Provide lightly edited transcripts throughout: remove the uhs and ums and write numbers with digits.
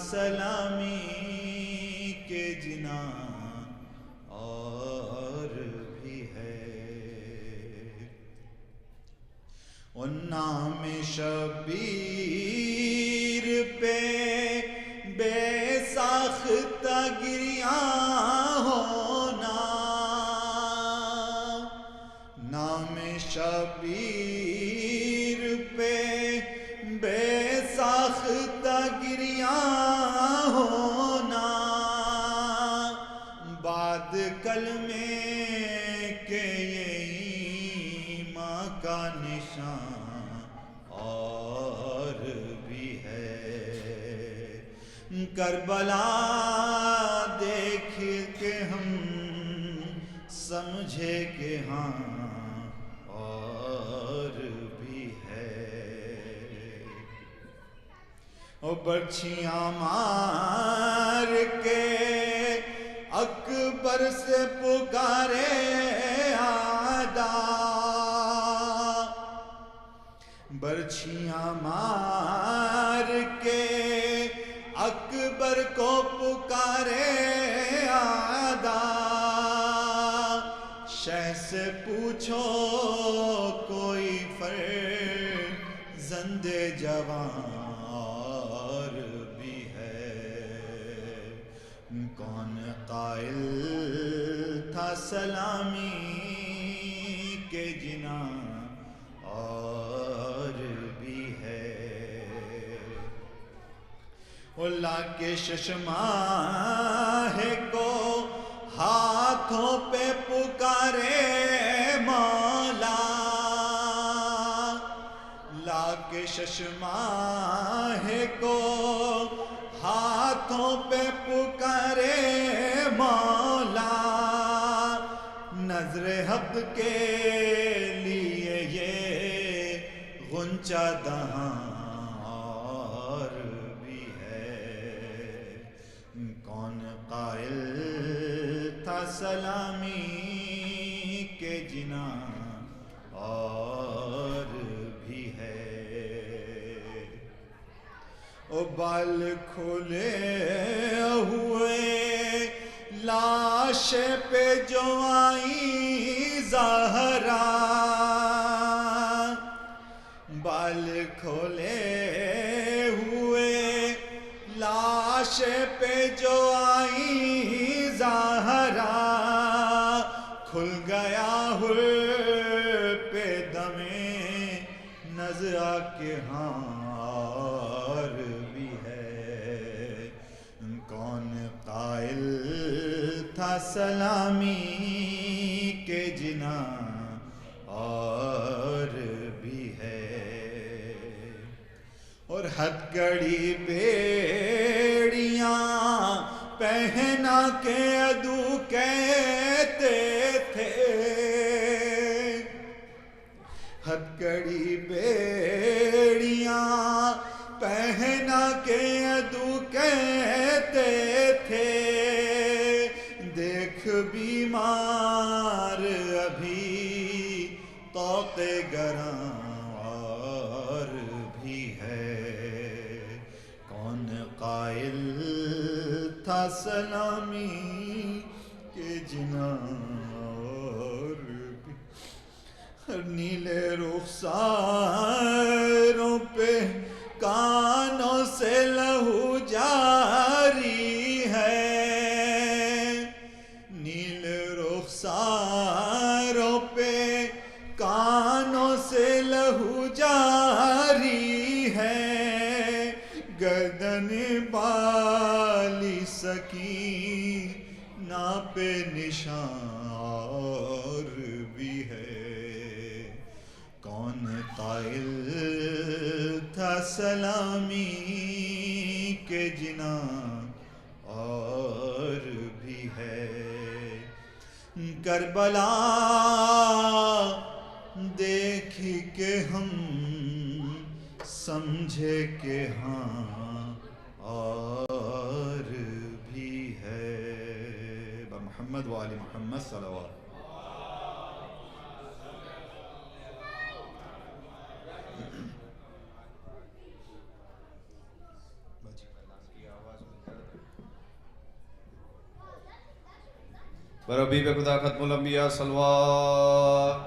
سلامی کے جنا اور بھی ہے. اور نام شبیر پہ بے ساختہ گریاں ہونا، نام شبیر پہ بے ساختہ گریاں ہونا، بعد کلمے کے یہ ایمان کا نشان اور بھی ہے. کربلا دیکھ کے ہم سمجھے کہ ہاں اور بھی ہے. اور برچھیاں مار کے اکبر سے پکارے آدا، برچھیاں مار کے اکبر کو پکارے آدا. شہ سے پوچھو کوئی فرزند جوان اور بھی ہے. کون قائل تھا سلامی کے جنا اور بھی ہے. اللہ کے ششماہ کو ہاتھوں پہ پکارے مولا، لا کے ششماہ کو ہاتھوں پہ پکارے مولا. نظر حق کے لیے یہ غنچہ دہاں اور بھی ہے. کون قائل تھا سلامی کے جنا اور بھی ہے. او بال کھولے ہوئے لاش پہ جو آئی زہرا، بال کھولے ہوئے لاش پہ جو آئی زہرا، کھل گیا ہر پہ دمے نزع کے ہاں اور بھی ہے. کون قائل تھا سلامی کے جنا اور بھی ہے. اور ہتھ کڑی بیڑیاں پہنا کے عدو کہتے تھے، ہتھ کڑی بیڑیاں پہنا کے عدو کہتے تھے. دیکھ بیمار ابھی طوق گراں اور بھی ہے. کون قائل تھا سلامی کے جنا اور بھی. نیلے رخساروں پہ کانوں سے لہو جاری ہے، نیل رخساروں پہ کانوں سے لہو جاری ہے. گردن بالی سکینہ پہ نشان اور بھی ہے. کون قائل تھا سلامی کے جنا اور بھی ہے. کربلا دیکھ کے ہم سمجھے کہ ہاں اور بھی ہے. محمد وآل محمد صلوات. بربي بخدا ختم الانبیاء صلوات.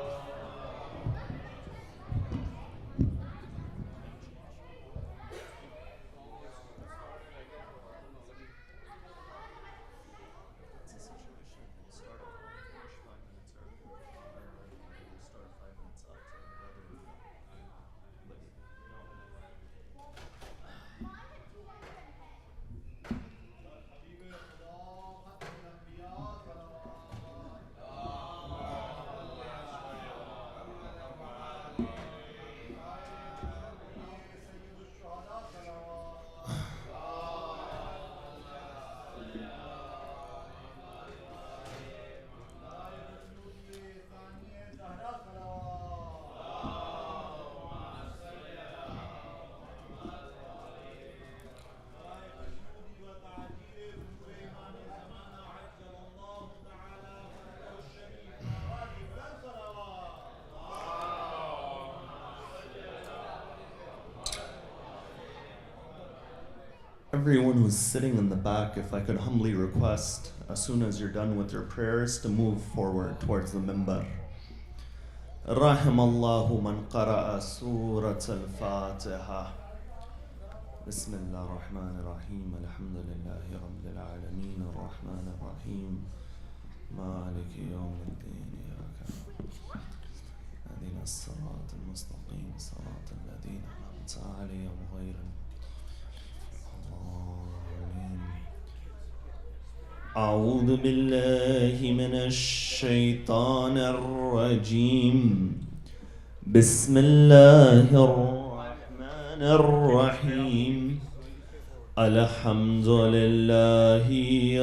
Everyone who's sitting in the back, if I could humbly request, as soon as you're done with your prayers, to move forward towards the minbar. رحم الله من قرأ سورة الفاتحة. بسم الله الرحمن الرحيم. الحمد لله رب العالمين الرحمن الرحيم مالك يوم الدين إياك اهدنا الصراط المستقيم صراط الذين أنعمت عليهم غير أعوذ بالله من الشيطان الرجيم. بسم الله الرحمن الرحيم. الحمد لله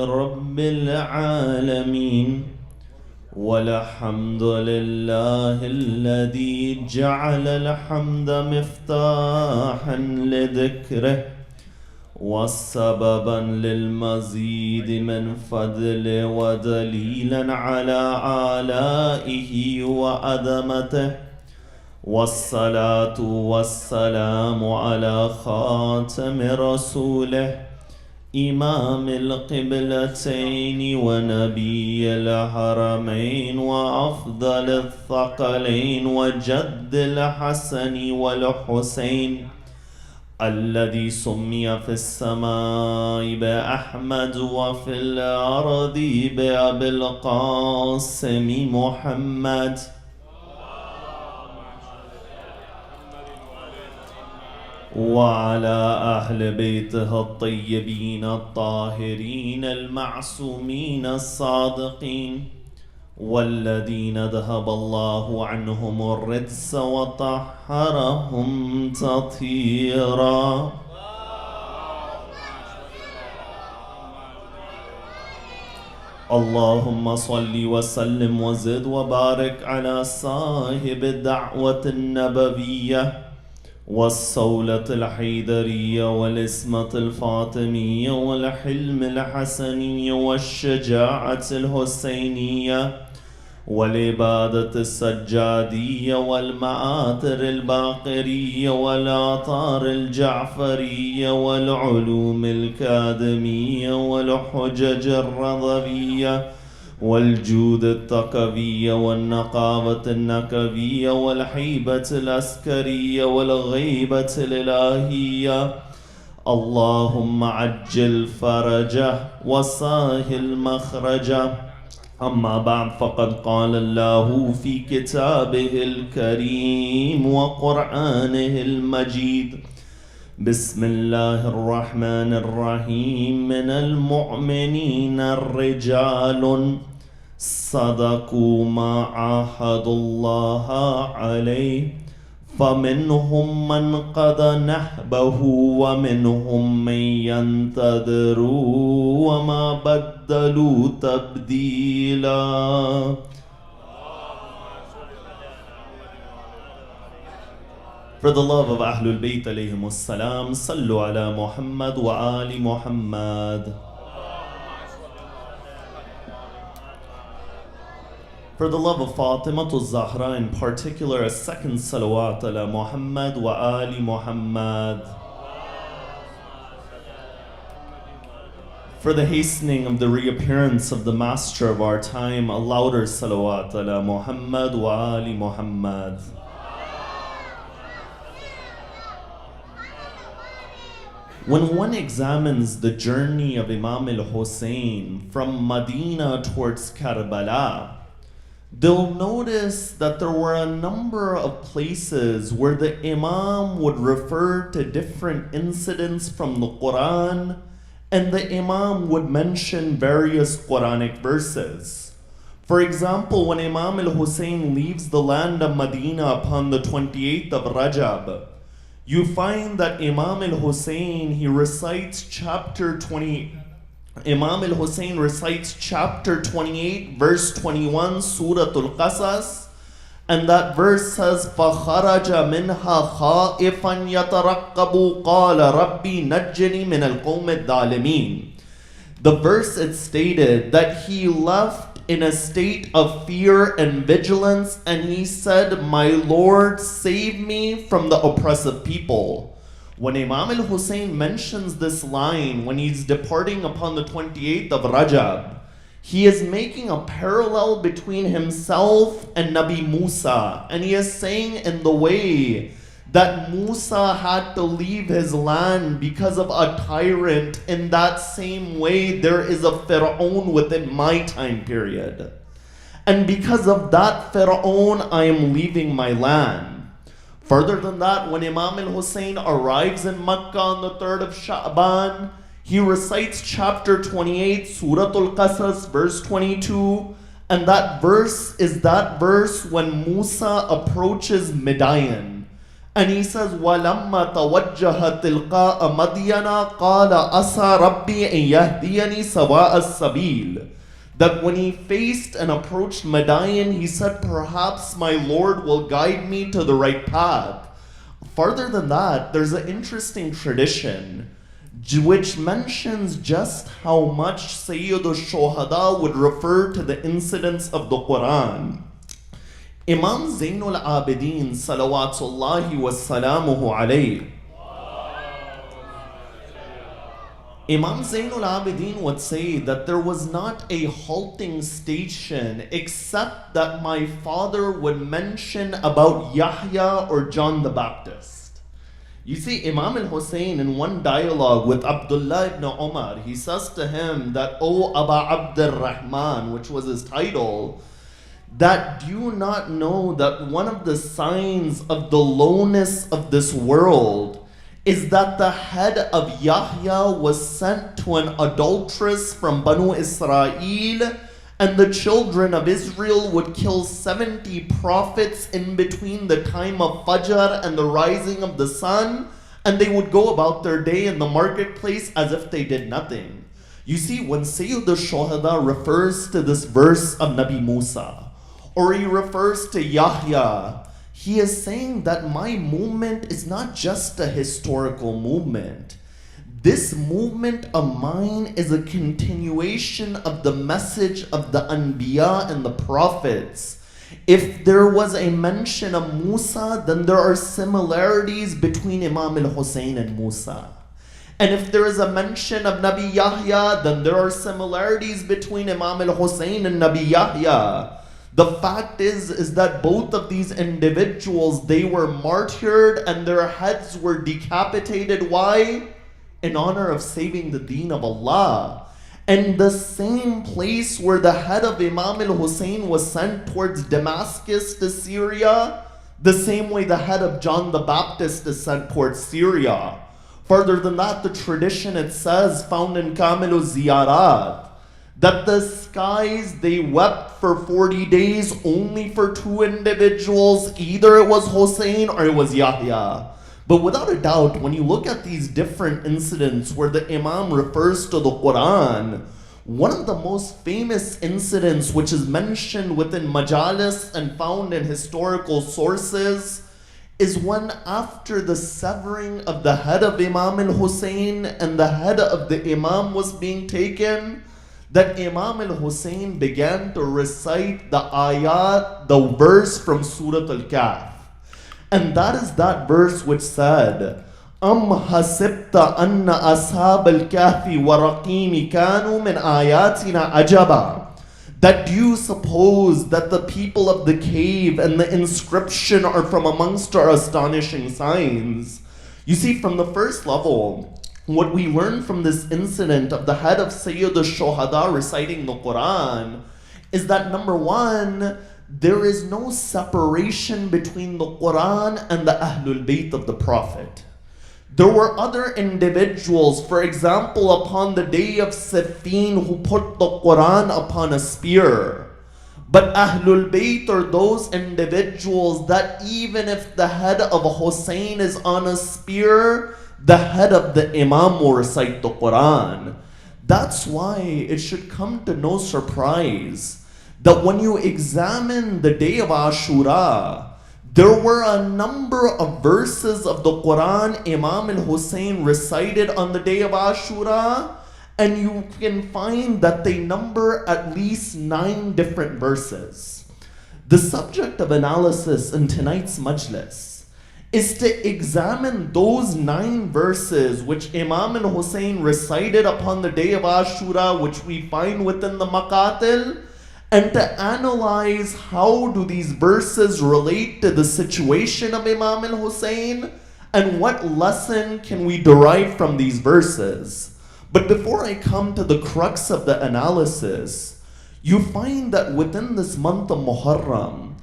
رب العالمين والحمد لله الذي جعل الحمد مفتاحا لذكره وسببا للمزيد من فضله ودليلا على آلائه وعظمته، والصلاة والسلام على خاتم رسوله إمام القبلتين ونبي الحرمين وأفضل الثقلين وجد الحسن والحسين الذي سمي في السماء بأحمد وفي الأرض بأبي القاسم محمد. وعلى أهل بيته الطيبين الطاهرين المعصومين الصادقين والذين ذهب الله عنهم الرجس وطهرهم تطهيرا. اللهم صل وسلم وزد وبارك على صاحب الدعوة النبوية والصولة الحيدرية والإسمة الفاطمية والحلم الحسنية والشجاعة الحسينية والعبادة السجادية والمآثر الباقرية والآثار الجعفرية والعلوم الكاذمية والحجج الرضوية والجود التقوية والنقابة النكبية والحيبة العسكرية والغيبة الإلهية. اللهم عجل فرجه وسهل مخرجه. أما بعد، فقد قال الله في كتابه الكريم وقرآنه المجيد: بسم الله الرحمن الرحيم. من المؤمنين رجال صدقوا ما عاهدوا الله عليه فمنهم من قضى نحبه ومنهم من ينتظر وما بدلوا تبديلا. For the love of Ahlul Bayt alayhim as-salam, sallu ala Muhammad wa ali Muhammad. For the love of Fatima al-Zahra in particular, a second salawat ala Muhammad wa ali Muhammad. For the hastening of the reappearance of the master of our time, a louder salawat ala Muhammad wa ali Muhammad. When one examines the journey of Imam al-Hussein from Medina towards Karbala, they'll notice that there were a number of places where the Imam would refer to different incidents from the Quran, and the Imam would mention various Quranic verses. For example, when Imam al-Hussein leaves the land of Medina upon the 28th of Rajab, you find that Imam al-Hussein, he recites chapter 20. Imam al-Hussein recites chapter 28, verse 21, Surah Al-Qasas, and that verse says, فَخَرَجَ مِنْهَا خَائِفًا يَتَرَقَّبُ قَالَ رَبِّي نَجِّنِي مِنَ الْقَوْمِ الظَّالِمِينَ. The verse, it stated that he left in a state of fear and vigilance, and he said, my Lord, save me from the oppressive people. When Imam al-Hussein mentions this line when he's departing upon the 28th of Rajab, he is making a parallel between himself and Nabi Musa, and he is saying in the way that Musa had to leave his land because of a tyrant, in that same way there is a Pharaoh within my time period. And because of that Pharaoh, I am leaving my land. Further than that, when Imam al-Hussein arrives in Makkah on the 3rd of Sha'ban, he recites chapter 28, Surah Al-Qasas, verse 22, and that verse is that verse when Musa approaches Midian. And he says, وَلَمَّا تَوَجَّهَ تِلْقَاءَ مَدْيَنَا قَالَ أَسَى رَبِّي أَن يَهْدِيَنِي سَوَاءَ السَّبِيلِ. That when he faced and approached Midian, he said, perhaps my Lord will guide me to the right path. Further than that, there's an interesting tradition which mentions just how much Sayyid al-Shuhada would refer to the incidents of the Quran. Imam Zainul Abidin, salawatullahi wa salamuhu alayhi, Imam Zainul Abidin would say that there was not a halting station except that my father would mention about Yahya or John the Baptist. You see, Imam al-Hussein in one dialogue with Abdullah ibn Umar, he says to him that, O Aba Abdur Rahman, which was his title, that do you not know that one of the signs of the lowness of this world is that the head of Yahya was sent to an adulteress from Banu Israel, and the children of Israel would kill 70 prophets in between the time of Fajr and the rising of the sun, and they would go about their day in the marketplace as if they did nothing. You see, when Sayyid al-Shuhada refers to this verse of Nabi Musa, or he refers to Yahya, he is saying that my movement is not just a historical movement. This movement of mine is a continuation of the message of the Anbiya and the Prophets. If there was a mention of Musa, then there are similarities between Imam al-Hussein and Musa. And if there is a mention of Nabi Yahya, then there are similarities between Imam al-Hussein and Nabi Yahya. The fact is that both of these individuals, they were martyred and their heads were decapitated. Why? In honor of saving the deen of Allah. And the same place where the head of Imam al-Hussein was sent towards Damascus to Syria, the same way the head of John the Baptist is sent towards Syria. Further than that, the tradition, it says, found in Kamilu Ziyarat, that the skies, they wept for 40 days only for two individuals. Either it was Hussein or it was Yahya. But without a doubt, when you look at these different incidents where the Imam refers to the Quran, one of the most famous incidents which is mentioned within majalis and found in historical sources is when, after the severing of the head of Imam al-Hussein and the head of the Imam was being taken, that Imam al-Hussein began to recite the ayat, the verse from Surah Al-Kahf. And that is that verse which said, أم حسبت أن أصحاب الكهف والرقيم كانوا من آياتنا عجبا. That do you suppose that the people of the cave and the inscription are from amongst our astonishing signs? You see, from the first level, what we learn from this incident of the head of Sayyid al-Shuhada reciting the Quran is that, number one, there is no separation between the Quran and the Ahlul Bayt of the Prophet. There were other individuals, for example, upon the day of Siffin, who put the Quran upon a spear. But Ahlul Bayt are those individuals that even if the head of Hussein is on a spear, the head of the Imam will recite the Quran. That's why it should come to no surprise that when you examine the day of Ashura, there were a number of verses of the Quran Imam al-Hussein recited on the day of Ashura, and you can find that they number at least 9 different verses. The subject of analysis in tonight's majlis is to examine those 9 verses which Imam al-Hussein recited upon the day of Ashura, which we find within the Maqatil, and to analyze how do these verses relate to the situation of Imam al-Hussein, and what lesson can we derive from these verses. But before I come to the crux of the analysis, you find that within this month of Muharram,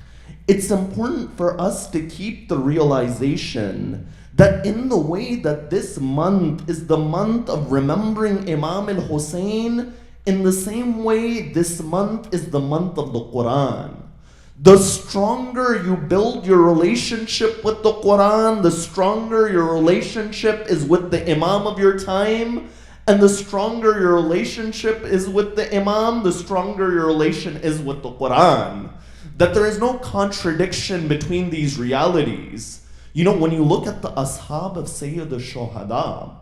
it's important for us to keep the realization that in the way that this month is the month of remembering Imam al-Hussein, in the same way, this month is the month of the Quran. The stronger you build your relationship with the Quran, the stronger your relationship is with the Imam of your time, and the stronger your relationship is with the Imam, the stronger your relation is with the Quran. That there is no contradiction between these realities. You know, when you look at the ashab of Sayyid al-Shuhada,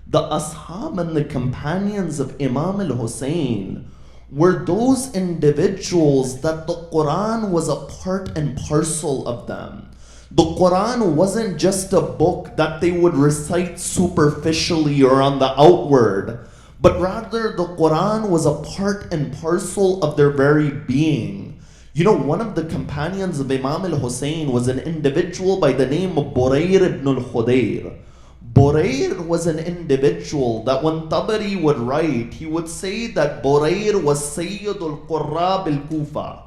the ashab and the companions of Imam al-Hussein were those individuals that the Quran was a part and parcel of them. The Quran wasn't just a book that they would recite superficially or on the outward, but rather the Quran was a part and parcel of their very being. You know, one of the companions of Imam al-Hussein was an individual by the name of Burayr ibn al-Khudayr. Burayr was an individual that when Tabari would write, he would say that Burayr was Sayyid al-Qurra bil-Kufa,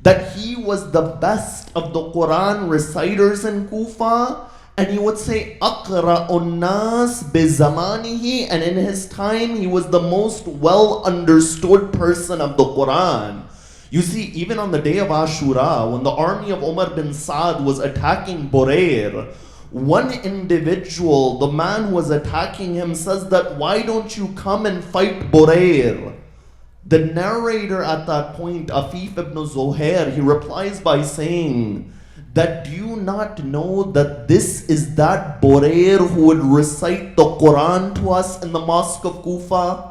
that he was the best of the Quran reciters in Kufa, and he would say Aqra'un nas bi zamanihi, and in his time he was the most well understood person of the Quran. You see, even on the day of Ashura, when the army of Umar bin Saad was attacking Burayr, one individual, the man who was attacking him, says that, why don't you come and fight Burayr? The narrator at that point, Afif ibn Zuhair, he replies by saying that, do you not know that this is that Burayr who would recite the Quran to us in the mosque of Kufa?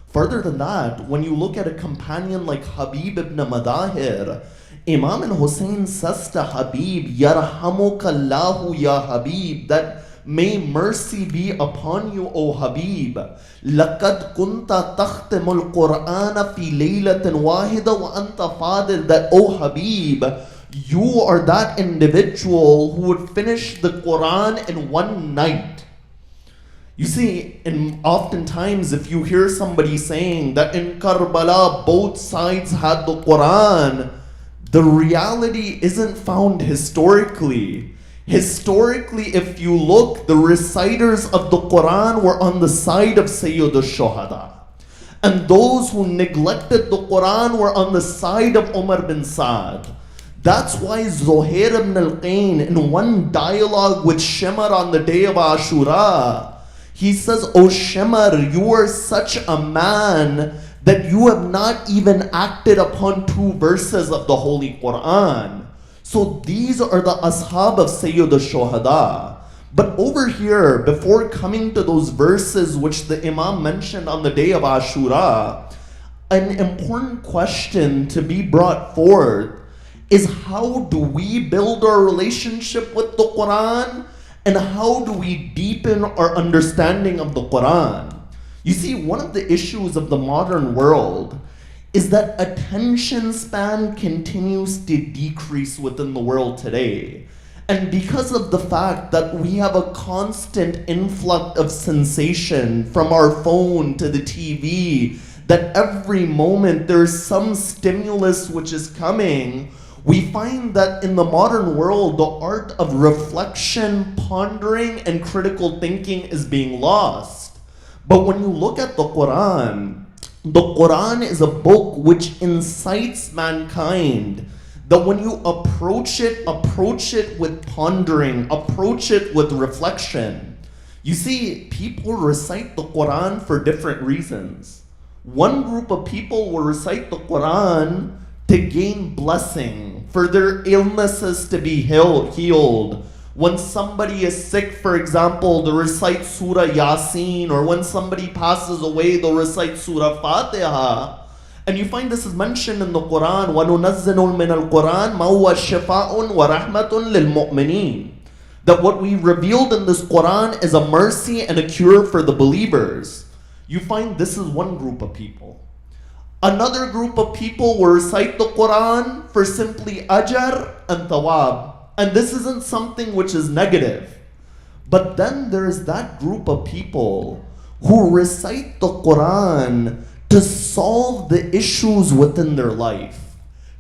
Further than that, when you look at a companion like Habib ibn Madahir, Imam al-Hussein says to Habib, Yarhamukallahu ya Habib, that may mercy be upon you, O Habib. Laqad kunta takhtimul Qur'ana fi laylatin wahida wa anta fadil, that, O Habib, you are that individual who would finish the Quran in one night. You see, and oftentimes if you hear somebody saying that in Karbala both sides had the Quran, the reality isn't found historically. Historically, if you look, the reciters of the Quran were on the side of Sayyid al-Shuhada. And those who neglected the Quran were on the side of Umar bin Saad. That's why Zuhair ibn al-Qain, in one dialogue with Shimar on the day of Ashura, he says, O Shimar, you are such a man that you have not even acted upon 2 verses of the Holy Quran. So these are the ashab of Sayyid al-Shuhada. But over here, before coming to those verses which the Imam mentioned on the day of Ashura, an important question to be brought forth is, how do we build our relationship with the Quran? And how do we deepen our understanding of the Quran? You see, one of the issues of the modern world is that attention span continues to decrease within the world today. And because of the fact that we have a constant influx of sensation from our phone to the TV, that every moment there's some stimulus which is coming, we find that in the modern world, the art of reflection, pondering, and critical thinking is being lost. But when you look at the Quran is a book which incites mankind that when you approach it with pondering, approach it with reflection. You see, people recite the Quran for different reasons. One group of people will recite the Quran to gain blessing, for their illnesses to be healed. When somebody is sick, for example, they'll recite Surah Yasin, or when somebody passes away, they'll recite Surah Fatiha. And you find this is mentioned in the Quran, وَنُنَزِّلُ مِنَ الْقُرآنِ مَا هُوَ شِفَاءٌ وَرَحْمَةٌ لِلْمُؤْمِنِينَ. That what we revealed in this Quran is a mercy and a cure for the believers. You find this is one group of people. Another group of people will recite the Quran for simply ajar and thawab. And this isn't something which is negative. But then there is that group of people who recite the Quran to solve the issues within their life,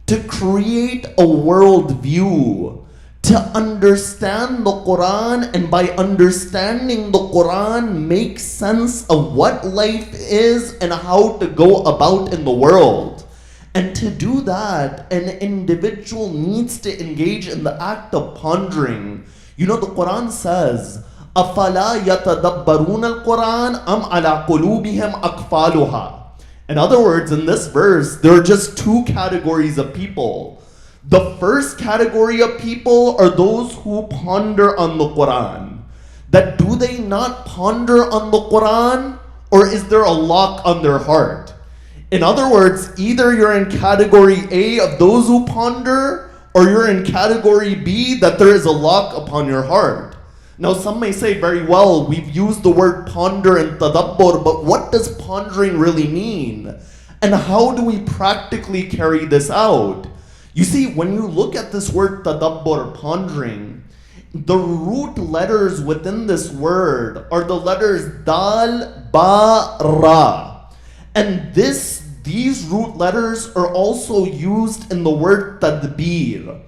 to create a world view, to understand the Quran, and by understanding the Quran, make sense of what life is and how to go about in the world. And to do that, an individual needs to engage in the act of pondering. You know, the Quran says, أَفَلَا يَتَدَبَّرُونَ الْقُرْآنَ أَمْ عَلَىٰ قُلُوبِهِمْ أَقْفَالُهَا. In other words, in this verse, there are just two categories of people. The first category of people are those who ponder on the Quran. That do they not ponder on the Quran, or is there a lock on their heart? In other words, either you're in category A of those who ponder, or you're in category B that there is a lock upon your heart. Now some may say, very well, we've used the word ponder and tadabbur, but what does pondering really mean? And how do we practically carry this out? You see, when you look at this word tadabbur, pondering, the root letters within this word are the letters dal, ba, ra. And these root letters are also used in the word tadbir.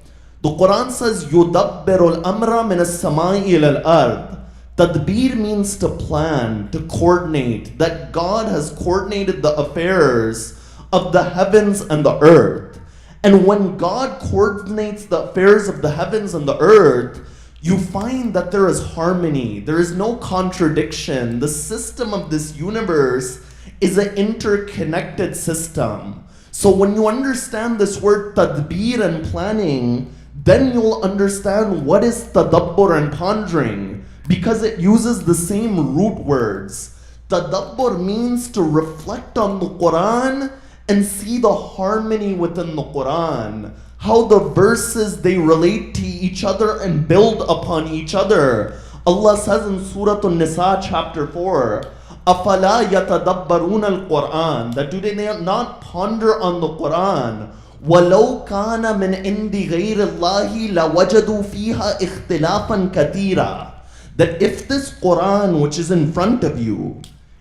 The Quran says, يُدَبِّرُ الْأَمْرَ مِنَ السَّمَاءِ إِلَى الْأَرْضِ. Tadbir means to plan, to coordinate, that God has coordinated the affairs of the heavens and the earth. And when God coordinates the affairs of the heavens and the earth, you find that there is harmony, there is no contradiction. The system of this universe is an interconnected system. So when you understand this word tadbir and planning, then you'll understand what is tadabbur and pondering, because it uses the same root words. Tadabbur means to reflect on the Quran and see the harmony within the Quran, how the verses, they relate to each other and build upon each other. Allah says in Surah An-Nisa chapter 4, أَفَلَا يَتَدَبَّرُونَ الْقُرْآنَ, that do they not ponder on the Quran? وَلَوْ كَانَ مِنْ عِنْدِ غَيْرِ اللَّهِ لَوَجَدُوا فِيهَا اخْتِلَافًا كَثِيرًا. That if this Quran which is in front of you,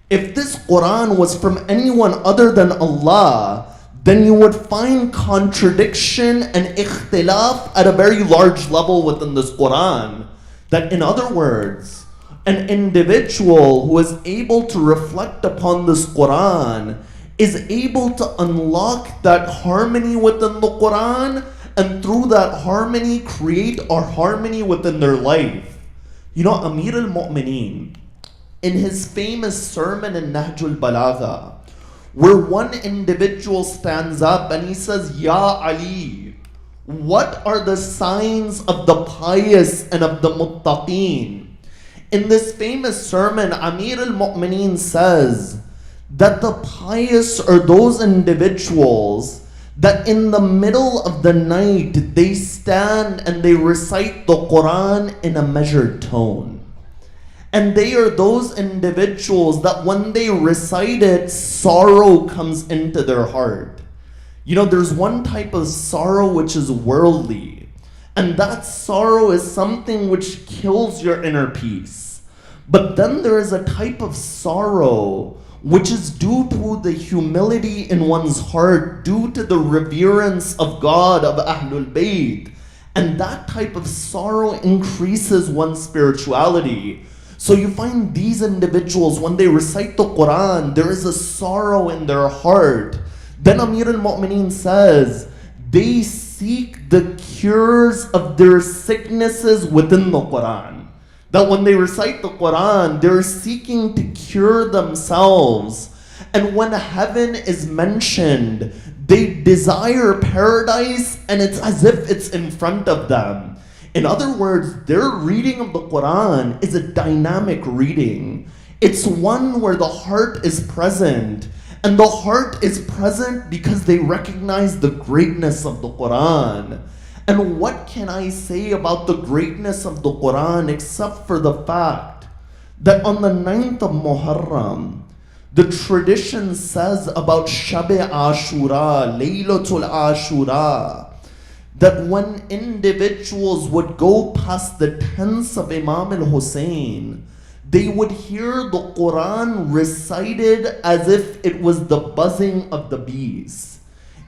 if this Quran was from anyone other than Allah, then you would find contradiction and ikhtilaf at a very large level within this Quran. That in other words, an individual who is able to reflect upon this Quran is able to unlock that harmony within the Quran, and through that harmony create a harmony within their life. You know, Amir al-Mu'mineen, in his famous sermon in Nahjul Balagha, where one individual stands up and he says, Ya Ali, what are the signs of the pious and of the muttaqeen? In this famous sermon, Amir al-Mu'mineen says that the pious are those individuals that in the middle of the night they stand and they recite the Quran in a measured tone. And they are those individuals that when they recite it, sorrow comes into their heart. You know, there's one type of sorrow which is worldly, and that sorrow is something which kills your inner peace. But then there is a type of sorrow which is due to the humility in one's heart, due to the reverence of God, of Ahlul Bayt. And that type of sorrow increases one's spirituality. So you find these individuals, when they recite the Quran, there is a sorrow in their heart. Then Amir al-Mu'mineen says, they seek the cures of their sicknesses within the Quran. That when they recite the Quran, they're seeking to cure themselves. And when heaven is mentioned, they desire paradise, and it's as if it's in front of them. In other words, their reading of the Quran is a dynamic reading. It's one where the heart is present. And the heart is present because they recognize the greatness of the Quran. And what can I say about the greatness of the Quran except for the fact that on the 9th of Muharram, the tradition says about Shab-e Ashura, Laylatul Ashura, that when individuals would go past the tents of Imam al-Hussein, they would hear the Quran recited as if it was the buzzing of the bees.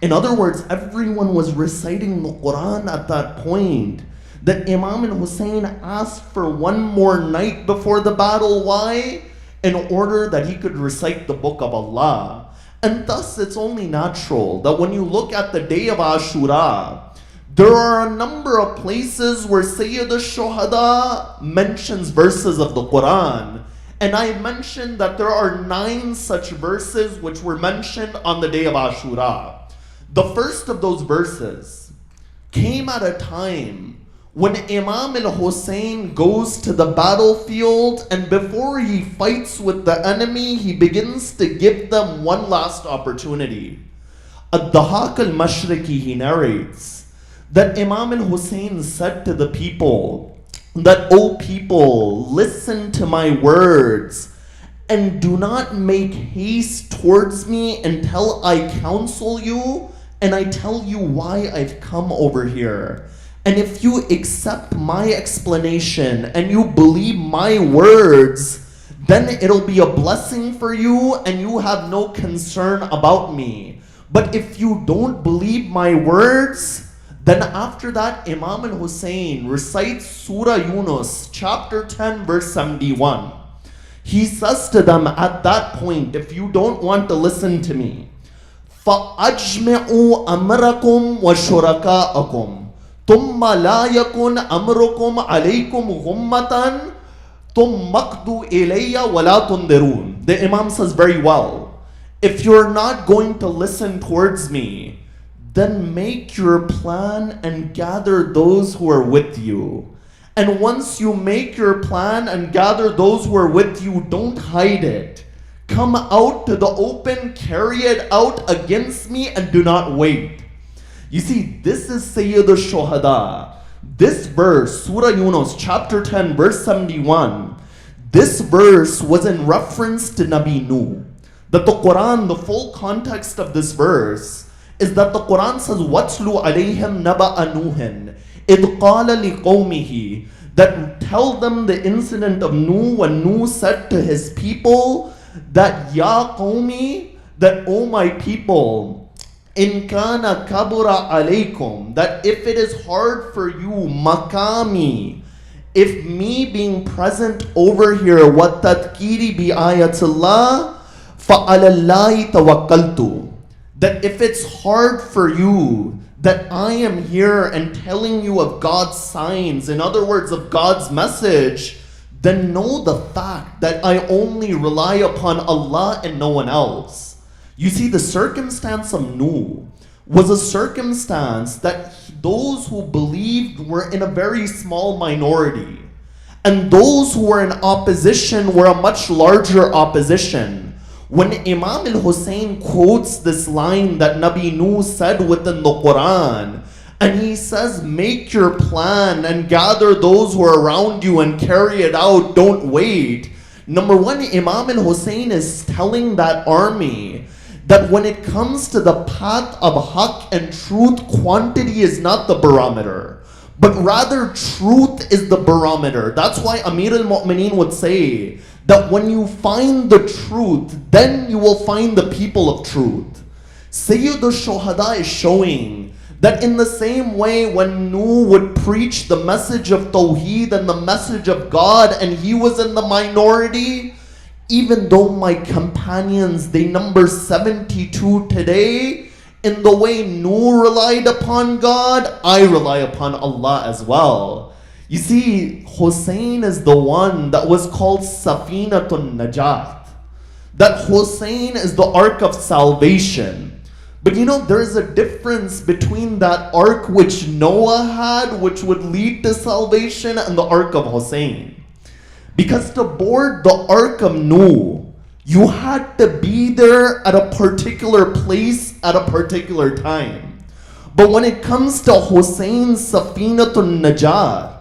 In other words, everyone was reciting the Quran at that point. That Imam al-Hussein asked for one more night before the battle. Why? In order that he could recite the book of Allah. And thus it's only natural that when you look at the day of Ashura, there are a number of places where Sayyid al-Shuhada mentions verses of the Quran. And I mentioned that there are 9 such verses which were mentioned on the day of Ashura. The first of those verses came at a time when Imam al-Hussein goes to the battlefield, and before he fights with the enemy, he begins to give them one last opportunity. Ad-Dahak al-Mashriqi, he narrates that Imam al-Hussein said to the people that, O people, listen to my words and do not make haste towards me until I counsel you and I tell you why I've come over here. And if you accept my explanation and you believe my words, then it'll be a blessing for you and you have no concern about me. But if you don't believe my words, then after that, Imam al-Hussein recites Surah Yunus, chapter 10, verse 71. He says to them at that point, if you don't want to listen to me, فَأَجْمِعُوا أَمْرَكُمْ وَشُرَكَاءَكُمْ ثُمَّ لَا يَكُنْ أَمْرُكُمْ عَلَيْكُمْ غُمَّةً ثُمَّ اقْضُوا إِلَيَّ وَلَا تُنْذِرُونَ. The Imam says very well, if you're not going to listen towards me, then make your plan and gather those who are with you. And once you make your plan and gather those who are with you, don't hide it. Come out to the open, carry it out against me, and do not wait. You see, this is Sayyid al-Shuhada. This verse, Surah Yunus, chapter 10, verse 71, this verse was in reference to Nabi Nuh. That the Quran, the full context of this verse, is that the Quran says, وَاتْلُوا عَلَيْهِمْ نَبَأَ نُوحٍ إِذْ قَالَ لِقَوْمِهِ, that tell them the incident of Nuh when Nuh said to his people that Ya qawmi, that O my people, in kana kabura alaykum, that if it is hard for you, makami, if me being present over here, what tadkiri bi ayatullah, fa alallahi tawakkaltu, that if it's hard for you that I am here and telling you of God's signs, in other words, of God's message, then know the fact that I only rely upon Allah and no one else. You see, the circumstance of Nuh was a circumstance that those who believed were in a very small minority, and those who were in opposition were a much larger opposition. When Imam al-Hussein quotes this line that Nabi Nuh said within the Quran, and he says, make your plan and gather those who are around you and carry it out, don't wait. Number one, Imam al-Hussein is telling that army that when it comes to the path of haqq and truth, quantity is not the barometer, but rather truth is the barometer. That's why Amir al-Mu'mineen would say that when you find the truth, then you will find the people of truth. Sayyid al-Shuhada is showing that in the same way when Nuh would preach the message of Tawheed and the message of God and he was in the minority, even though my companions, they number 72 today, in the way Nuh relied upon God, I rely upon Allah as well. You see, Hussein is the one that was called Safinatun Najat. That Hussein is the ark of salvation. But you know, there is a difference between that ark which Noah had, which would lead to salvation, and the ark of Hussein. Because to board the ark of Nuh, you had to be there at a particular place at a particular time. But when it comes to Hussein's Safinatun Najat,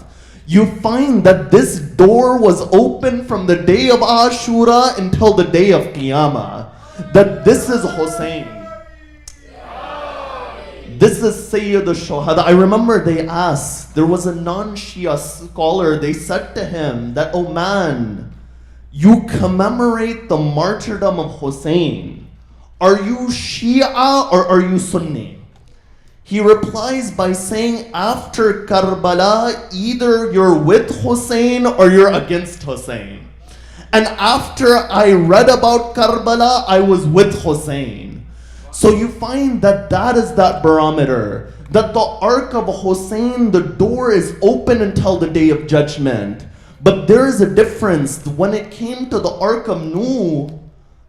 you find that this door was open from the day of Ashura until the day of Qiyamah. That this is Hussein. This is Sayyid al-Shuhada. I remember they asked, there was a non-Shia scholar, they said to him that, oh man, you commemorate the martyrdom of Hussein. Are you Shia or are you Sunni? He replies by saying, after Karbala, either you're with Hussein or you're against Hussein. And after I read about Karbala, I was with Hussein. So you find that that is that barometer. That the ark of Hussein, the door is open until the day of judgment. But there is a difference. When it came to the ark of Nuh,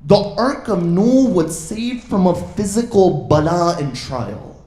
the ark of Nuh would save from a physical bala and trial.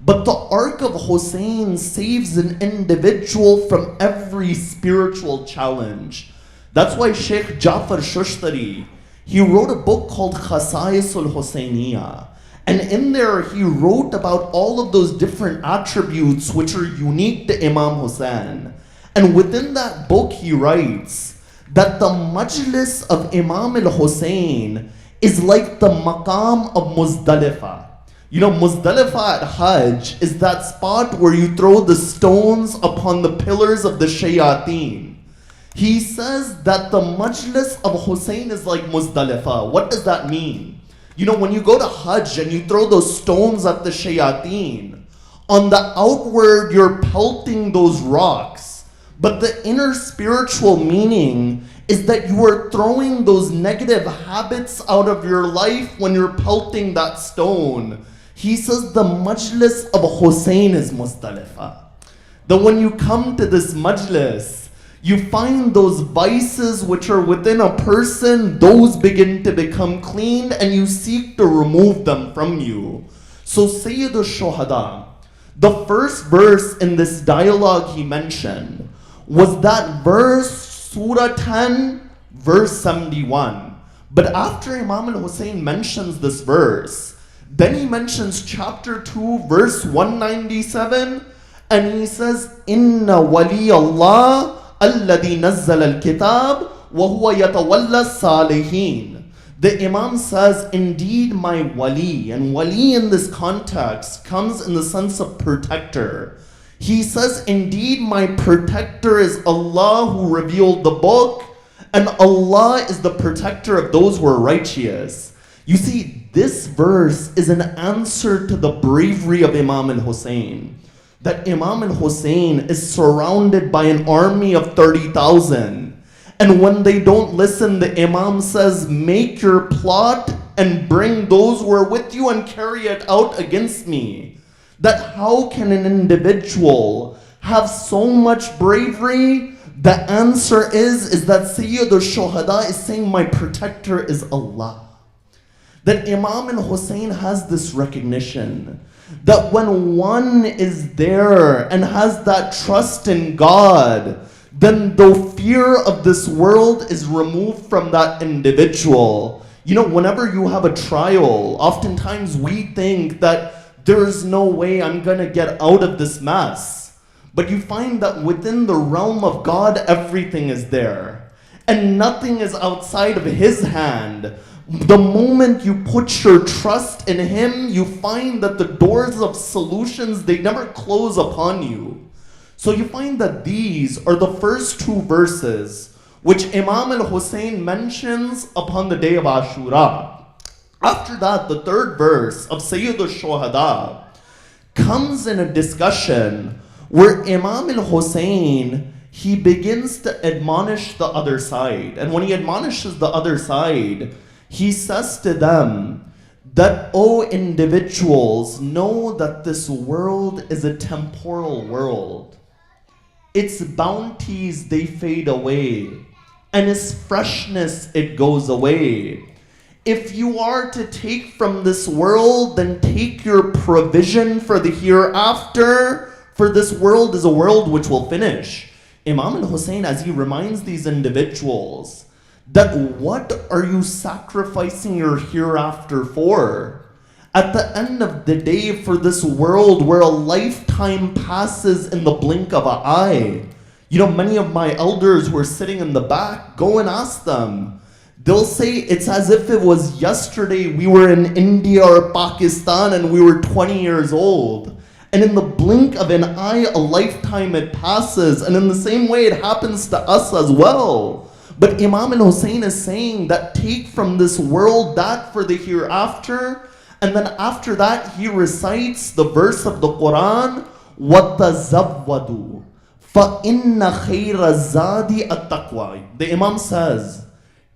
But the ark of Hussein saves an individual from every spiritual challenge. That's why Sheikh Jaffar Shushtari, he wrote a book called Khasa'is al-Husayniyah. And in there, he wrote about all of those different attributes which are unique to Imam Hussein. And within that book, he writes that the majlis of Imam al-Hussein is like the maqam of Muzdalifah. You know, Muzdalifah at Hajj is that spot where you throw the stones upon the pillars of the shayateen. He says that the majlis of Hussein is like Muzdalifah. What does that mean? You know, when you go to Hajj and you throw those stones at the shayateen, on the outward you're pelting those rocks. But the inner spiritual meaning is that you are throwing those negative habits out of your life when you're pelting that stone. He says the majlis of Hussein is Muzdalifah. That when you come to this majlis, you find those vices which are within a person, those begin to become clean and you seek to remove them from you. So Sayyid al-Shuhada, the first verse in this dialogue he mentioned was that verse, Surah 10, verse 71. But after Imam al-Hussein mentions this verse, then he mentions chapter 2, verse 197, and he says, Inna wali Allah alladhi nazzala al-kitab wa huwa yatawalla salihin. The Imam says, indeed my wali, and wali in this context comes in the sense of protector. He says, indeed my protector is Allah who revealed the book, and Allah is the protector of those who are righteous. You see, this verse is an answer to the bravery of Imam al-Hussein. That Imam al-Hussein is surrounded by an army of 30,000. And when they don't listen, the Imam says, make your plot and bring those who are with you and carry it out against me. That how can an individual have so much bravery? The answer is that Sayyid al-Shuhada is saying, my protector is Allah. That Imam al-Hussein has this recognition that when one is there and has that trust in God, then the fear of this world is removed from that individual. You know, whenever you have a trial, oftentimes we think that there is no way I'm gonna get out of this mess. But you find that within the realm of God, everything is there. And nothing is outside of His hand. The moment you put your trust in Him, you find that the doors of solutions, they never close upon you. So you find that these are the first two verses which Imam al-Hussein mentions upon the day of Ashura. After that, the third verse of Sayyid al-Shuhada comes in a discussion where Imam al-Hussein, he begins to admonish the other side. And when he admonishes the other side, he says to them that, "O individuals, know that this world is a temporal world. Its bounties, they fade away, and its freshness, it goes away. If you are to take from this world, then take your provision for the hereafter, for this world is a world which will finish." Imam al-Hussein, as he reminds these individuals, that what are you sacrificing your hereafter for? At the end of the day, for this world where a lifetime passes in the blink of an eye. You know, many of my elders who are sitting in the back, go and ask them. They'll say it's as if it was yesterday we were in India or Pakistan and we were 20 years old. And in the blink of an eye, a lifetime it passes. And in the same way, it happens to us as well. But Imam al-Hussein is saying that take from this world that for the hereafter. And then after that, he recites the verse of the Quran, وَتَزَوَّدُوا فَإِنَّ خَيْرَ الزَّادِ التَّقْوَى. The Imam says,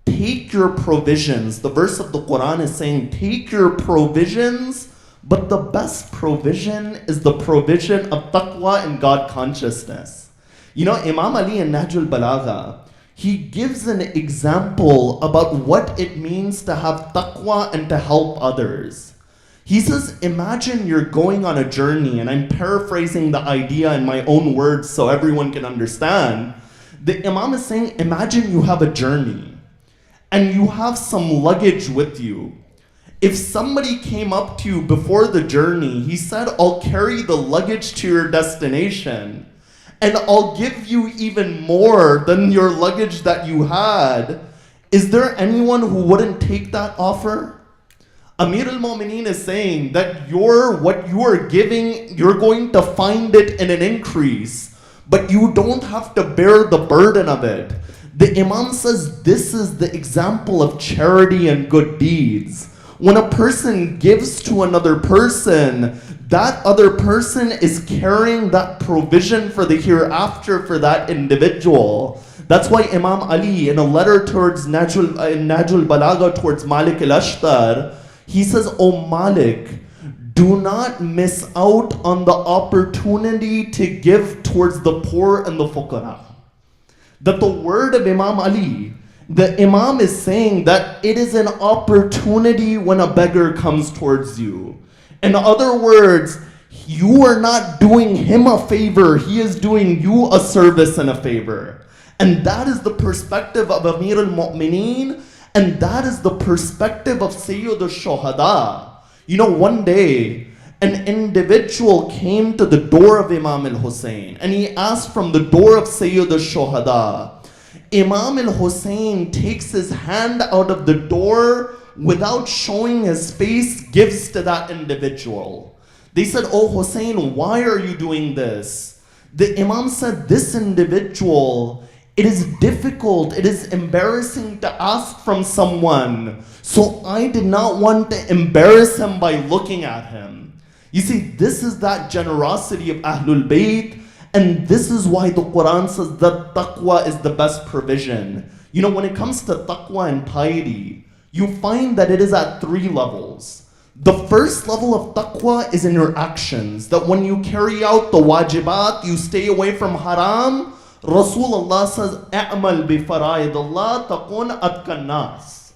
take your provisions. The verse of the Quran is saying, take your provisions, but the best provision is the provision of taqwa and God consciousness. You know, Imam Ali in Nahjul Balagha, he gives an example about what it means to have taqwa and to help others. He says, imagine you're going on a journey, and I'm paraphrasing the idea in my own words so everyone can understand. The Imam is saying, imagine you have a journey, and you have some luggage with you. If somebody came up to you before the journey, he said, I'll carry the luggage to your destination, and I'll give you even more than your luggage that you had. Is there anyone who wouldn't take that offer? Amir al-Mu'mineen is saying that what you are giving, you're going to find it in an increase, but you don't have to bear the burden of it. The Imam says this is the example of charity and good deeds. When a person gives to another person, that other person is carrying that provision for the hereafter for that individual. That's why Imam Ali, in a letter towards Najul Balagha towards Malik al-Ashtar, he says, O Malik, do not miss out on the opportunity to give towards the poor and the fuqara. That the word of Imam Ali, the Imam is saying that it is an opportunity when a beggar comes towards you. In other words, you are not doing him a favor, he is doing you a service and a favor. And that is the perspective of Amir al-Mu'mineen, and that is the perspective of Sayyid al-Shuhada. You know, one day, an individual came to the door of Imam al-Hussein, and he asked from the door of Sayyid al-Shuhada. Imam al-Hussein takes his hand out of the door without showing his face, gives to that individual. They said, Oh Hussein, why are you doing this? The Imam said, this individual, it is difficult, it is embarrassing to ask from someone. So I did not want to embarrass him by looking at him. You see, this is that generosity of Ahlul Bayt, and this is why the Quran says that taqwa is the best provision. You know, when it comes to taqwa and piety, you find that it is at 3 levels. The first level of taqwa is in your actions, that when you carry out the wajibat, you stay away from haram. Rasulullah says, "A'mal bi faraidillah takun atqan nas."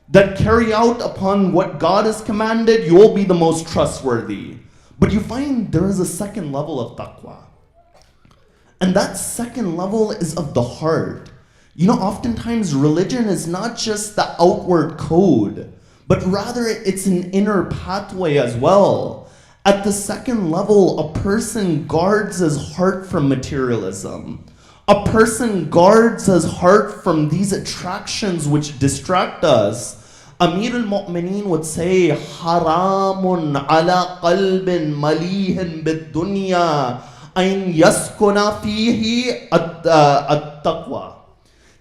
That carry out upon what God has commanded, you will be the most trustworthy. But you find there is a second level of taqwa. And that second level is of the heart. Oftentimes religion is not just the outward code, but rather it's an inner pathway as well. At the second level, a person guards his heart from materialism. A person guards his heart from these attractions which distract us. Amir al-Mu'mineen would say, Haramun ala qalbin malihin bid-dunya ayn yaskuna fihi at-taqwa.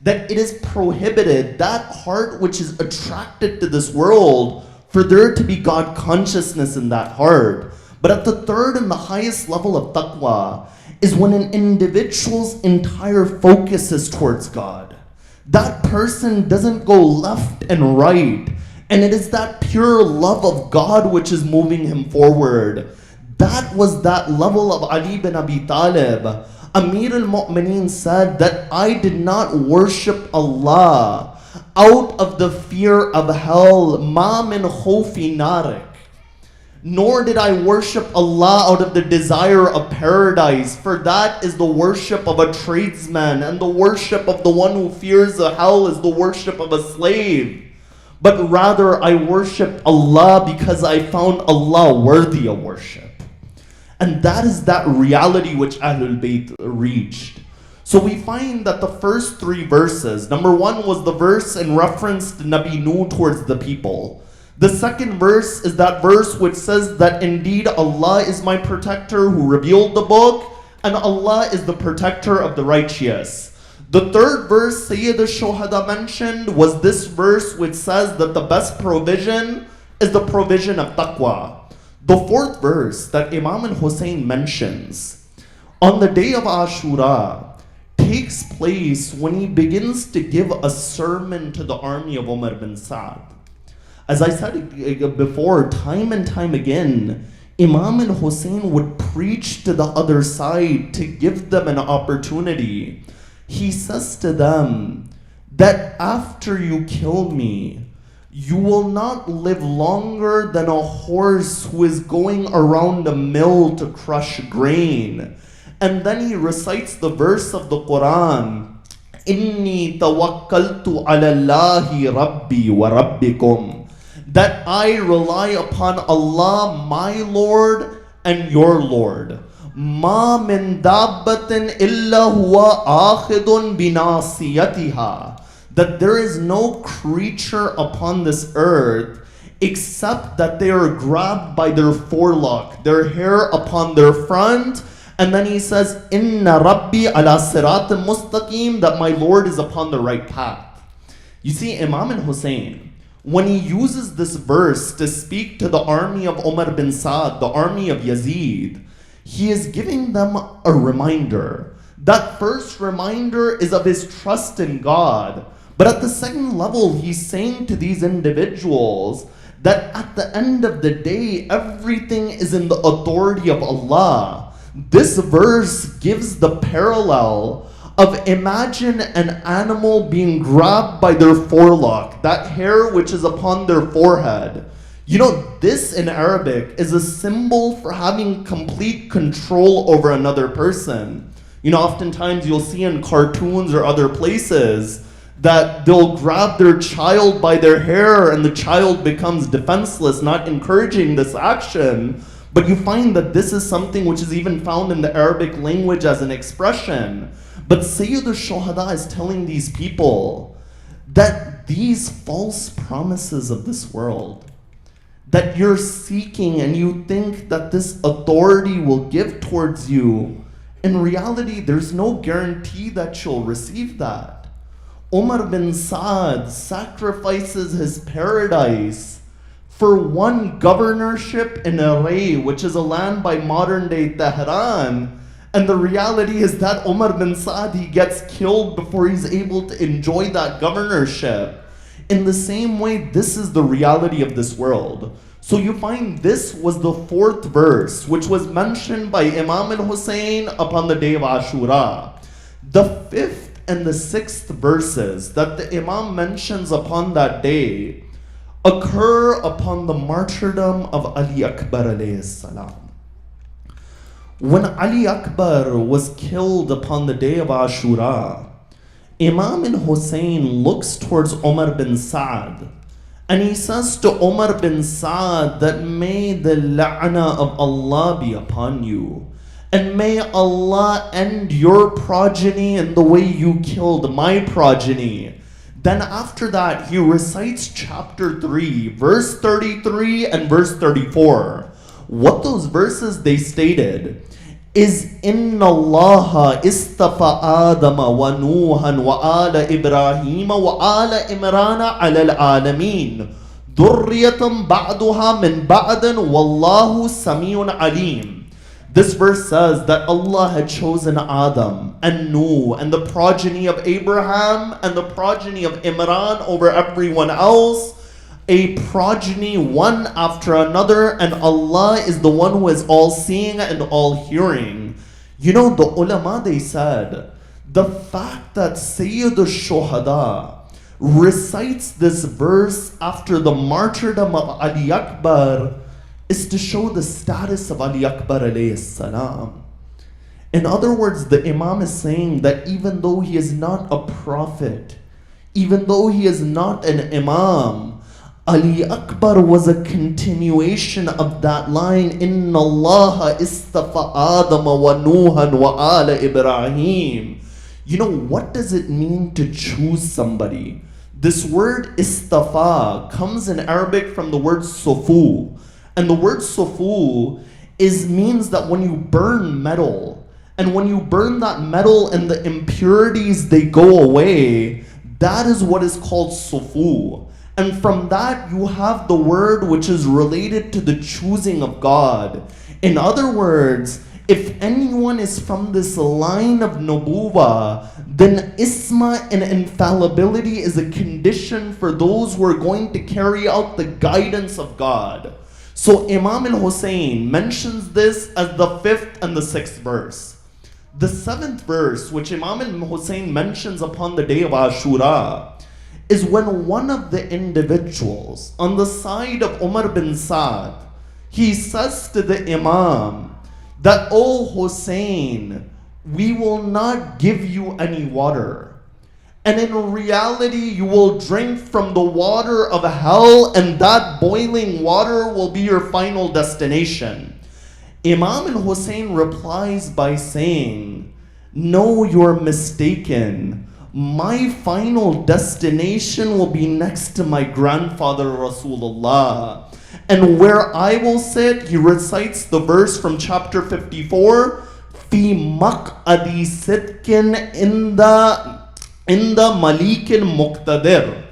That it is prohibited, that heart which is attracted to this world, for there to be God consciousness in that heart. But at the third and the highest level of taqwa is when an individual's entire focus is towards God. That person doesn't go left and right, and it is that pure love of God which is moving him forward. That was that level of Ali bin Abi Talib. Amir al-Mu'mineen said that I did not worship Allah out of the fear of hell, ma min khawfi narik. Nor did I worship Allah out of the desire of paradise, for that is the worship of a tradesman, and the worship of the one who fears the hell is the worship of a slave. But rather I worship Allah because I found Allah worthy of worship. And that is that reality which Ahlul Bayt reached. So we find that the first three verses, number one was the verse in reference to Nabi Nuh towards the people. The second verse is that verse which says that indeed Allah is my protector who revealed the book, and Allah is the protector of the righteous. The third verse Sayyid al-Shuhada mentioned was this verse which says that the best provision is the provision of taqwa. The fourth verse that Imam al-Hussein mentions on the day of Ashura takes place when he begins to give a sermon to the army of Umar bin Sa'd. As I said before, time and time again, Imam al-Hussein would preach to the other side to give them an opportunity. He says to them that after you kill me, you will not live longer than a horse who is going around a mill to crush grain. And then he recites the verse of the Quran, Inni tawakkaltu ala Allahi Rabbi wa Rabbikum. That I rely upon Allah, my Lord and your Lord. Ma min dabbatin illa huwa akhidun binasiyatiha. That there is no creature upon this earth except that they are grabbed by their forelock, their hair upon their front. And then he says, Inna Rabbi ala siratim mustaqim, that my Lord is upon the right path. You see, Imam al-Hussein, when he uses this verse to speak to the army of Umar bin Sa'd, the army of Yazid, he is giving them a reminder. That first reminder is of his trust in God. But at the second level, he's saying to these individuals that at the end of the day, everything is in the authority of Allah. This verse gives the parallel of imagine an animal being grabbed by their forelock, that hair which is upon their forehead. This in Arabic is a symbol for having complete control over another person. Oftentimes you'll see in cartoons or other places that they'll grab their child by their hair and the child becomes defenseless, not encouraging this action. But you find that this is something which is even found in the Arabic language as an expression. But Sayyid al-Shuhada is telling these people that these false promises of this world, that you're seeking and you think that this authority will give towards you, in reality, there's no guarantee that you'll receive that. Umar bin Sa'd sacrifices his paradise for one governorship in Ray, which is a land by modern-day Tehran. And the reality is that Umar bin Sa'd, he gets killed before he's able to enjoy that governorship. In the same way, this is the reality of this world. So you find this was the fourth verse, which was mentioned by Imam al-Hussein upon the day of Ashura. The fifth and the sixth verses that the Imam mentions upon that day occur upon the martyrdom of Ali Akbar alayhi salam. When Ali Akbar was killed upon the day of Ashura, Imam al-Hussein looks towards Umar bin Sa'd and he says to Umar bin Sa'd that may the la'na of Allah be upon you. And may Allah end your progeny in the way you killed my progeny. Then after that, he recites chapter 3, verse 33 and verse 34. What those verses they stated is Inna Allah istafa Adama wa Nuhan wa ala Ibrahim wa ala Imrana ala al-alameen. Durriyatam ba'duha min ba'dan wallahu samiyun alim. This verse says that Allah had chosen Adam and Nuh and the progeny of Abraham and the progeny of Imran over everyone else, a progeny one after another, and Allah is the one who is all seeing and all hearing. You know, the ulama, they said, the fact that Sayyid al-Shuhada recites this verse after the martyrdom of Ali Akbar is to show the status of Ali Akbar alayhi salam. In other words, the Imam is saying that even though he is not a prophet, even though he is not an Imam, Ali Akbar was a continuation of that line, Inna Allah istafa Adama wa Nuhan wa ala Ibrahim. You know, what does it mean to choose somebody? This word istafa comes in Arabic from the word sufu. And the word sufu means that when you burn metal, and when you burn that metal and the impurities, they go away, that is what is called sufu. And from that, you have the word which is related to the choosing of God. In other words, if anyone is from this line of nubuwah, then isma and infallibility is a condition for those who are going to carry out the guidance of God. So Imam al-Hussein mentions this as the 5th and the 6th verse. The 7th verse, which Imam al-Hussein mentions upon the day of Ashura, is when one of the individuals on the side of Umar bin Sa'd, he says to the Imam that, "O Hussein, we will not give you any water. And in reality, you will drink from the water of hell, and that boiling water will be your final destination." Imam al-Hussein replies by saying, "No, you're mistaken. My final destination will be next to my grandfather Rasulullah. And where I will sit," he recites the verse from chapter 54, "Fi maq'adi sidkin in the Malikin Muqtadir,"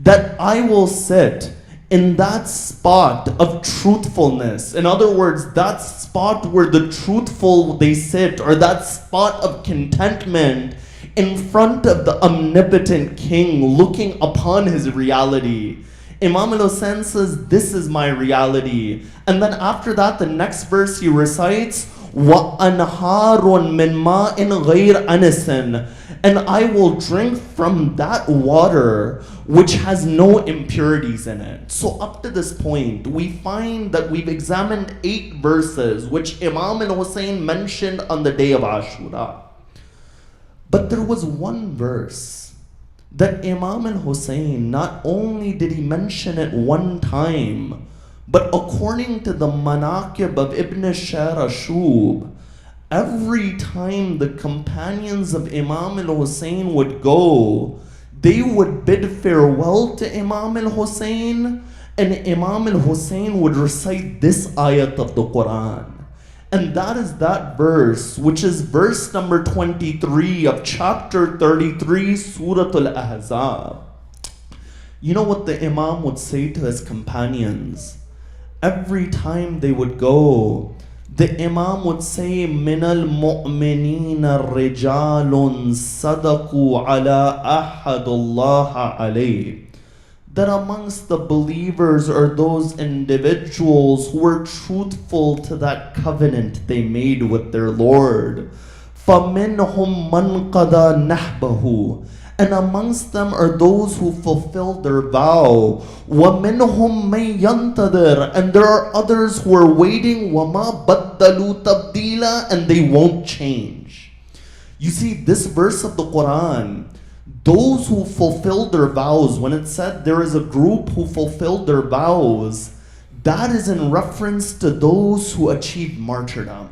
that I will sit in that spot of truthfulness. In other words, that spot where the truthful they sit, or that spot of contentment in front of the omnipotent king, looking upon his reality. Imam al-Hussein says, "This is my reality." And then after that, the next verse he recites, وَأَنْهَارٌ مِّن مَاءٍ غَيْرَ أَنِسٍ, and I will drink from that water which has no impurities in it. So up to this point, we find that we've examined 8 verses which Imam al-Hussein mentioned on the day of Ashura. But there was one verse that Imam al-Hussein, not only did he mention it one time, but according to the manaqib of Ibn Sharashub, every time the companions of Imam al-Hussein would go, they would bid farewell to Imam al-Hussein, and Imam al-Hussein would recite this ayat of the Quran. And that is that verse, which is verse number 23 of chapter 33, Surah Al-Ahzab. You know what the Imam would say to his companions? Every time they would go, the Imam would say, مِنَ الْمُؤْمِنِينَ رِجَالٌ صَدَقُوا عَلَىٰ أَحَدُ اللَّهَ عَلَيْهِ, that amongst the believers are those individuals who were truthful to that covenant they made with their Lord. فَمِنْهُمْ مَنْ قَضَى نَحْبَهُ, and amongst them are those who fulfilled their vow. وَمِنْهُمْ مَنْ يَنْتَظِرُ, and there are others who are waiting. وَمَا بَدَّلُوا تَبْدِيلًا, and they won't change. You see, this verse of the Quran, those who fulfilled their vows, when it said there is a group who fulfilled their vows, that is in reference to those who achieved martyrdom.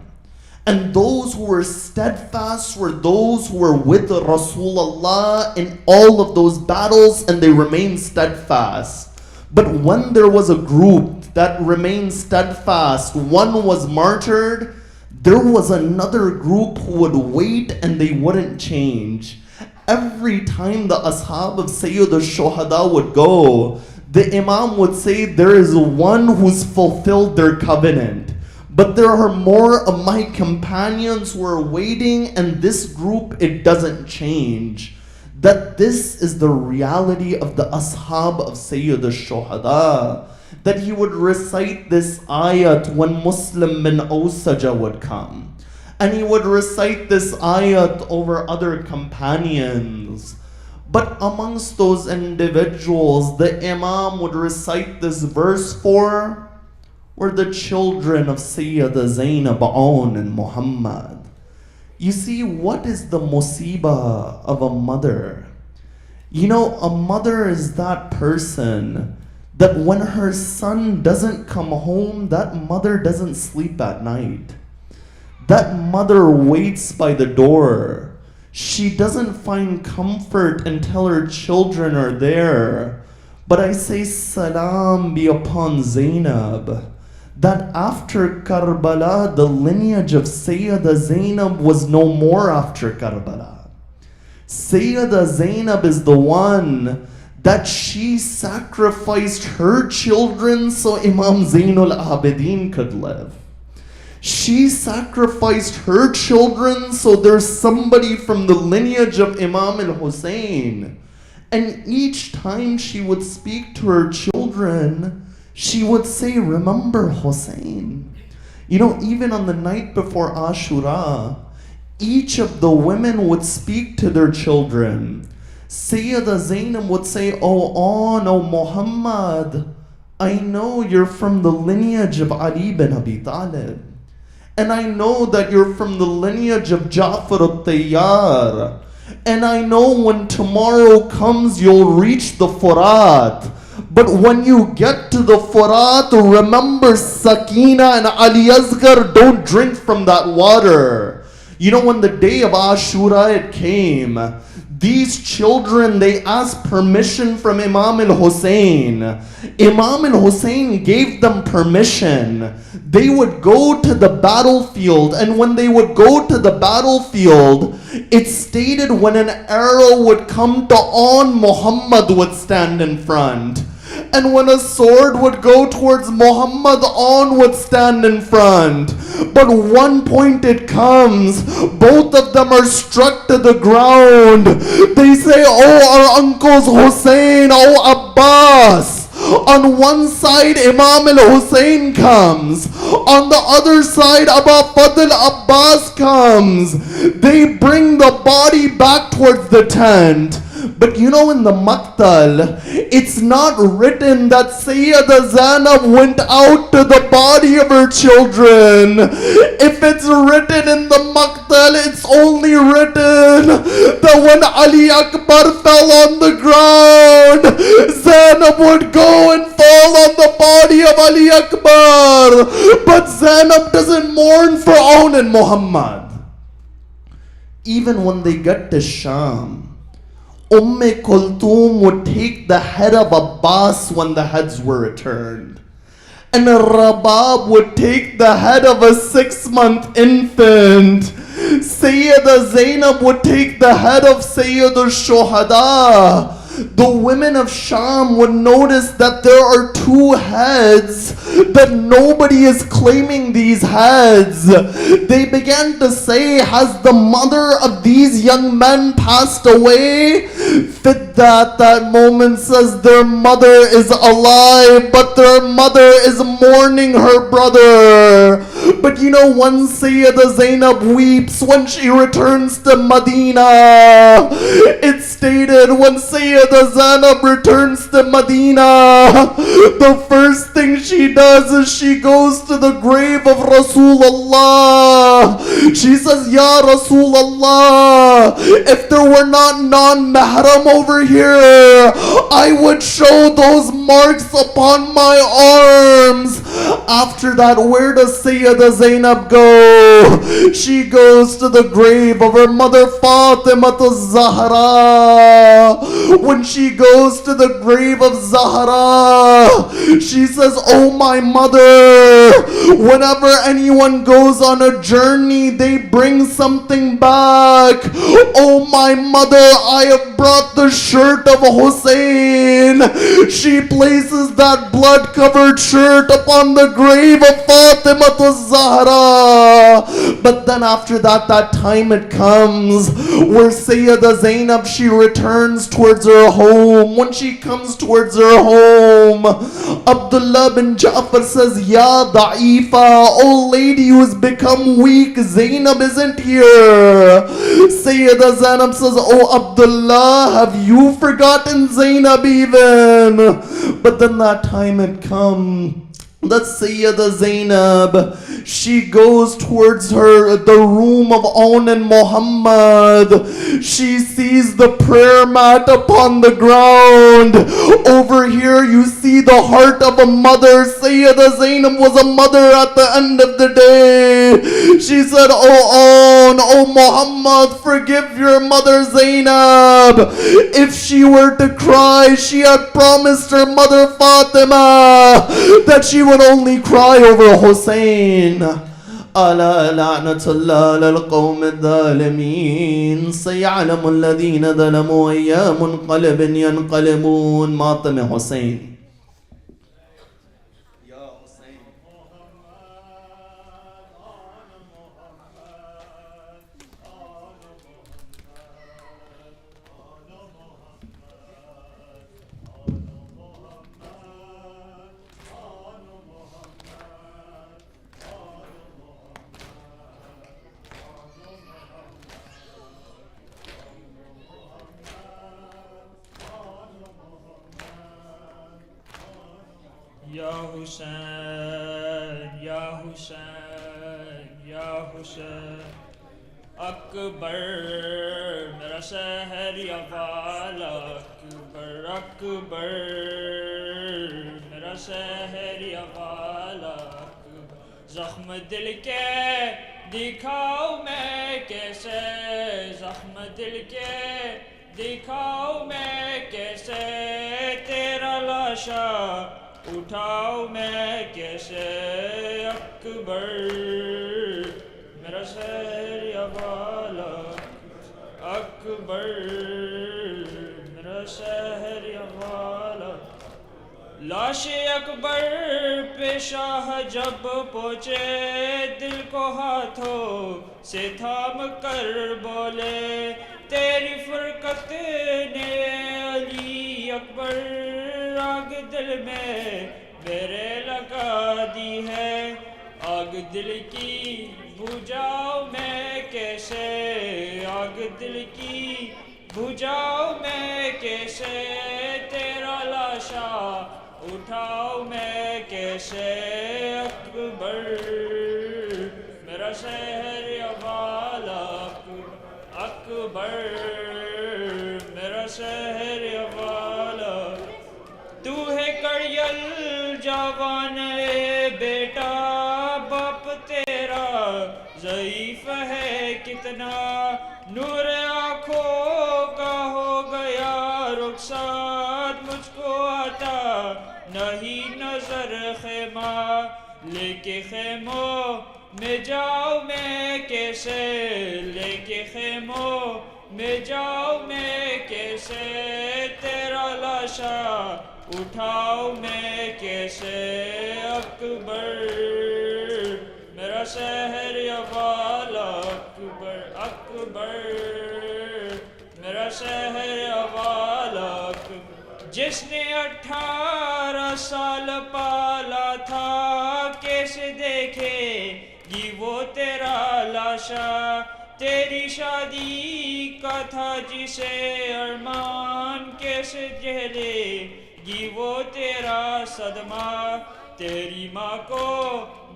And those who were steadfast were those who were with Rasulullah in all of those battles, and they remained steadfast. But when there was a group that remained steadfast, one was martyred, there was another group who would wait and they wouldn't change. Every time the ashab of Sayyid al-Shuhada would go, the Imam would say, there is one who's fulfilled their covenant. But there are more of my companions who are waiting, and this group, it doesn't change. That this is the reality of the ashab of Sayyid al-Shuhada. That he would recite this ayat when Muslim bin Awsaja would come. And he would recite this ayat over other companions. But amongst those individuals, the Imam would recite this verse for were the children of Sayyida Zainab and Muhammad. You see, what is the musibah of a mother? You know, a mother is that person that when her son doesn't come home, that mother doesn't sleep at night. That mother waits by the door. She doesn't find comfort until her children are there. But I say salam be upon Zainab, that after Karbala, the lineage of Sayyida Zainab was no more after Karbala. Sayyida Zainab is the one that she sacrificed her children so Imam Zainul Abidin could live. She sacrificed her children so there's somebody from the lineage of Imam al-Hussein. And each time she would speak to her children, she would say, remember Hussein. You know, even on the night before Ashura, each of the women would speak to their children. Sayyida Zainab would say, oh Muhammad, I know you're from the lineage of Ali bin Abi Talib. And I know that you're from the lineage of Jaffar al-Tayyar. And I know when tomorrow comes, you'll reach the Furat. But when you get to the Furat, remember Sakina and Ali Asghar, don't drink from that water. You know, when the day of Ashura it came, these children, they asked permission from Imam al-Hussein. Imam al-Hussein gave them permission. They would go to the battlefield, and when they would go to the battlefield, it stated when an arrow would come to on, Muhammad would stand in front. And when a sword would go towards Muhammad, on would stand in front. But one point it comes, both of them are struck to the ground. They say, oh, our uncles Hussein, oh, Abbas. On one side, Imam al-Hussein comes. On the other side, Abu Fadl Abbas comes. They bring the body back towards the tent. But you know, in the Maktal, it's not written that Sayyida Zainab went out to the body of her children. If it's written in the Maktal, it's only written that when Ali Akbar fell on the ground, Zainab would go and fall on the body of Ali Akbar. But Zainab doesn't mourn for Aun and Muhammad. Even when they get to Sham, Kulthum would take the head of Abbas when the heads were returned. And Rabab would take the head of a 6-month infant. Sayyida Zainab would take the head of Sayyid al-Shuhada. The women of Sham would notice that there are 2 heads, that nobody is claiming these heads. They began to say, has the mother of these young men passed away? Fidda at that moment says their mother is alive, but their mother is mourning her brother. But you know, one Sayyida Zainab weeps when she returns to Medina. It's stated when Sayyida Zainab returns to Medina, the first thing she does is she goes to the grave of Rasulullah. She says, Ya Rasulullah, if there were not non-mahram over here, I would show those marks upon my arms. After that, where does Sayyida Zainab go? She goes to the grave of her mother Fatima Zahra. When she goes to the grave of Zahra, she says, oh my mother, whenever anyone goes on a journey, they bring something back. Oh my mother, I have brought the shirt of Hussein. She places that blood-covered shirt upon the grave of Fatima Zahra. But then after that time it comes where Sayyida Zainab, she returns towards her home. When she comes towards her home, Abdullah bin Jaffar says, Ya Da'ifa, old lady who has become weak, Zainab isn't here. Sayyida Zainab says, oh Abdullah, have you forgotten Zainab even? But then that time had come that Sayyida Zainab, she goes towards the room of Aun and Muhammad. She sees the prayer mat upon the ground. Over here you see the heart of a mother. Sayyida Zainab was a mother at the end of the day. She said, oh Aun, oh Muhammad, forgive your mother Zainab. If she were to cry, she had promised her mother Fatima that she would only cry over Hussein. ألا لعنة الله على القوم الظالمين سيعلم الذين ظلموا أي منقلب ينقلبون. ماتم حسین. Ya Hussein, Ya Hussein, Ya Hussein. Akbar, mera seher ya wala. Akbar, Akbar, mera seher ya wala. زخم دل کے دکھاؤ میں کیسے, زخم دل کے دکھاؤ میں کیسے, تیرا لاشا اٹھاؤ میں کیسے. اکبر میرا شہر یا والا, اکبر میرا شہر یا والا. لاش اکبر پہ شاہ جب پہنچے, دل کو ہاتھوں سے تھام کر بولے, تیری فرقت نے علی اکبر آگ دل میں میرے لگا دی ہے. آگ دل کی بجھاؤ میں کیسے, آگ دل کی بجھاؤ میں کیسے, تیرا لاشا اٹھاؤ میں کیسے. اکبر میرا شہر یا والا, اکبر میرا شہر یا والا. تو ہے کڑیل جوان اے بیٹا, باپ تیرا ضعیف ہے کتنا, نور آنکھوں کا ہو گیا رخسار, مجھ کو آتا نہیں نظر خیمہ, لے کے خیموں میں جاؤ میں کیسے, لے کے خیموں میں جاؤ میں کیسے, تیرا لاشا اٹھاؤ میں کیسے. اکبر میرا شہر یا والا, اکبر اکبر میرا شہر یا والا. جس نے 18 سال پالا تھا, کیسے دیکھے وہ تیرا لاشا تیری شادی کا تھا جسے ارمان کیسے جھیلے گی وہ تیرا صدمہ تیری ماں کو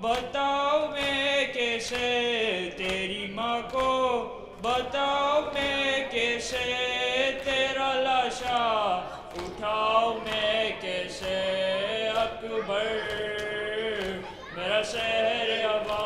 بتاؤ میں کیسے تیری ماں کو بتاؤ میں کیسے تیرا لاشا اٹھاؤ میں کیسے اکبر میرا شہر آباد